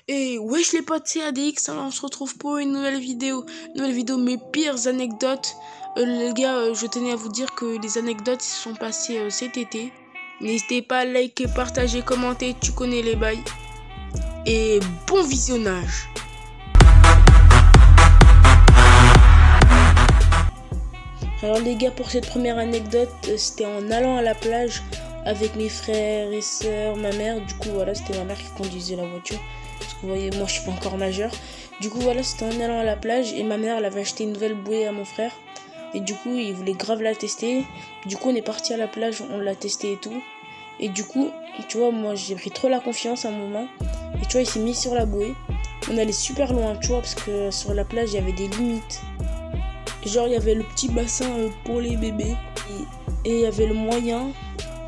Et wesh les potes, c'est ADX, alors on se retrouve pour une nouvelle vidéo. Mes pires anecdotes. Les gars, je tenais à vous dire que les anecdotes se sont passées cet été. N'hésitez pas à liker, partager, commenter, tu connais les bails. Et bon visionnage. Alors les gars, pour cette première anecdote, c'était en allant à la plage avec mes frères et sœurs, ma mère. Du coup voilà, c'était ma mère qui conduisait la voiture. Parce que vous voyez, moi je suis pas encore majeur. Du coup voilà, c'était en allant à la plage et ma mère elle avait acheté une nouvelle bouée à mon frère. Et du coup il voulait grave la tester. Du coup on est parti à la plage, on l'a testé et tout. Et du coup, tu vois, moi j'ai pris trop la confiance à un moment. Et tu vois, il s'est mis sur la bouée. On allait super loin, tu vois, parce que sur la plage il y avait des limites. Genre il y avait le petit bassin pour les bébés. Et il y avait le moyen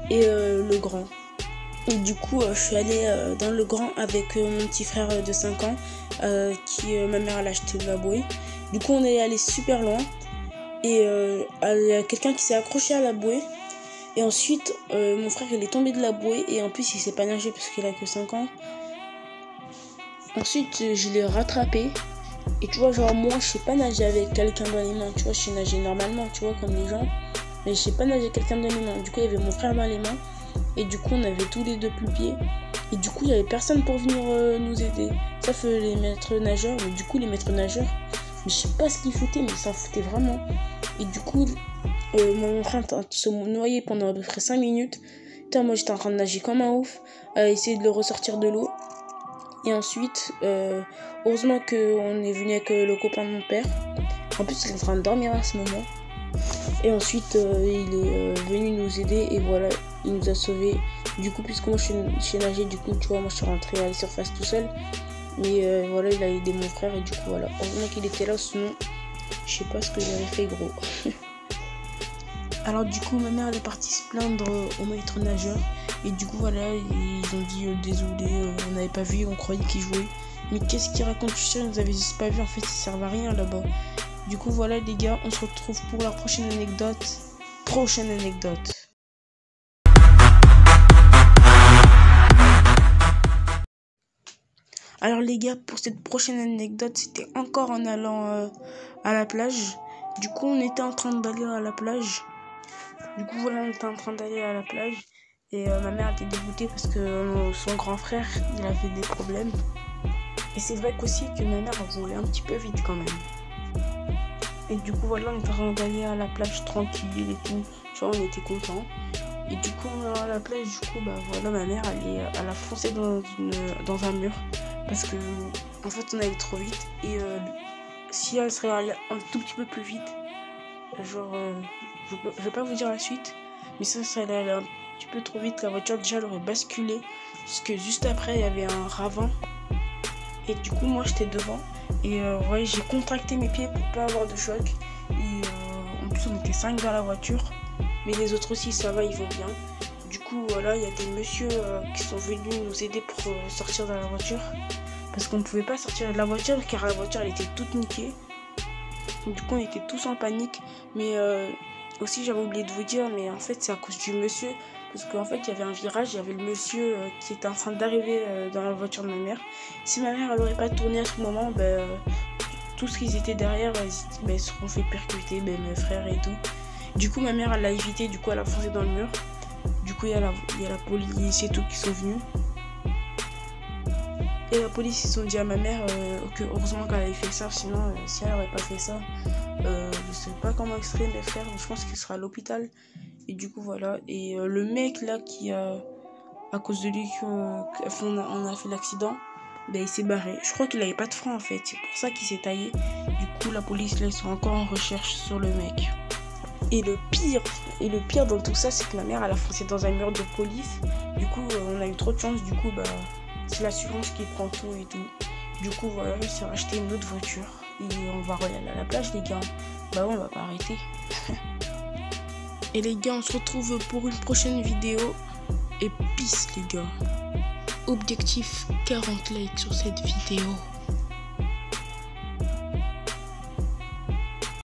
et le grand. Et du coup, je suis allée dans le grand avec mon petit frère de 5 ans, ma mère elle a acheté de la bouée. Du coup, on est allé super loin. Et il y a quelqu'un qui s'est accroché à la bouée. Et ensuite, mon frère il est tombé de la bouée. Et en plus, il sait pas nager parce qu'il a que 5 ans. Ensuite, je l'ai rattrapé. Et tu vois, genre moi, je sais pas nager avec quelqu'un dans les mains. Tu vois, je sais nager normalement, tu vois, comme les gens. Mais je sais pas nager quelqu'un dans les mains. Du coup, il y avait mon frère dans les mains. Et du coup, on avait tous les deux plus pied. Et du coup, il y avait personne pour venir nous aider. Sauf les maîtres nageurs. Mais du coup, les maîtres nageurs, je sais pas ce qu'ils foutaient, mais ils s'en foutaient vraiment. Et du coup, mon frère était en train de se noyer pendant à peu près 5 minutes. Putain, moi, j'étais en train de nager comme un ouf, à essayer de le ressortir de l'eau. Et ensuite, heureusement qu'on est venu avec le copain de mon père. En plus, il est en train de dormir à ce moment. Et ensuite, il est venu nous aider et voilà, il nous a sauvés. Du coup, puisque moi je suis nagé, du coup, tu vois, moi je suis rentré à la surface tout seul. Mais voilà, il a aidé mon frère et du coup, voilà. Heureusement qu'il était là, sinon, je sais pas ce que j'aurais fait, gros. Alors, du coup, ma mère elle est partie se plaindre au maître nageur. Et du coup, voilà, ils ont dit désolé, on n'avait pas vu, on croyait qu'ils jouaient. Mais qu'est-ce qu'ils racontent? Je suis sûre, ils nous avaient juste pas vu, en fait, ils servent à rien là-bas. Du coup, voilà les gars, on se retrouve pour la prochaine anecdote. Alors les gars, pour cette prochaine anecdote, c'était encore en allant à la plage. Du coup, on était en train d'aller à la plage. Et ma mère était dégoûtée parce que son grand frère, il avait des problèmes. Et c'est vrai qu'aussi que ma mère roulait un petit peu vite quand même. Et du coup, voilà, on était en train d'aller à la plage tranquille et tout. Tu vois, on était contents. Et du coup, on est à la plage, du coup, bah voilà, ma mère, elle a foncé dans un mur. Parce que, en fait, on allait trop vite. Et si elle serait allée un tout petit peu plus vite, genre, je vais pas vous dire la suite, mais ça serait allé un petit peu trop vite. La voiture, déjà, elle aurait basculé. Parce que juste après, il y avait un ravin. Et du coup, moi, j'étais devant. Et ouais, j'ai contracté mes pieds pour pas avoir de choc. Et en plus, on était 5 dans la voiture. Mais les autres aussi, ça va, ils vont bien. Du coup, voilà, il y a des messieurs qui sont venus nous aider pour sortir de la voiture. Parce qu'on ne pouvait pas sortir de la voiture car la voiture, elle était toute niquée. Du coup, on était tous en panique. Mais aussi, j'avais oublié de vous dire, mais en fait, c'est à cause du monsieur. Parce qu'en fait, il y avait un virage, il y avait le monsieur qui était en train d'arriver dans la voiture de ma mère. Si ma mère, elle n'aurait pas tourné à ce moment, tous ceux qui étaient derrière, ils se seront fait percuter, mes frères et tout. Du coup, ma mère, elle l'a évité, du coup, elle a foncé dans le mur. Du coup, il y a la police et tout qui sont venus. Et la police, ils ont dit à ma mère que heureusement qu'elle avait fait ça, sinon, si elle n'aurait pas fait ça, je sais pas comment elle serait, mes frères, je pense qu'il sera à l'hôpital. Et du coup, voilà. Et le mec, là, qui a, à cause de lui, on a fait l'accident, il s'est barré. Je crois qu'il avait pas de frein, en fait. C'est pour ça qu'il s'est taillé. Du coup, la police, là, ils sont encore en recherche sur le mec. Et le pire dans tout ça, c'est que ma mère, elle a foncé dans un mur de police. Du coup, on a eu trop de chance. Du coup, c'est l'assurance qui prend tout et tout. Du coup, voilà, on s'est racheté une autre voiture. Et on va aller à la plage, les gars. Ouais, on va pas arrêter. Et les gars, on se retrouve pour une prochaine vidéo. Et peace, les gars. Objectif 40 likes sur cette vidéo.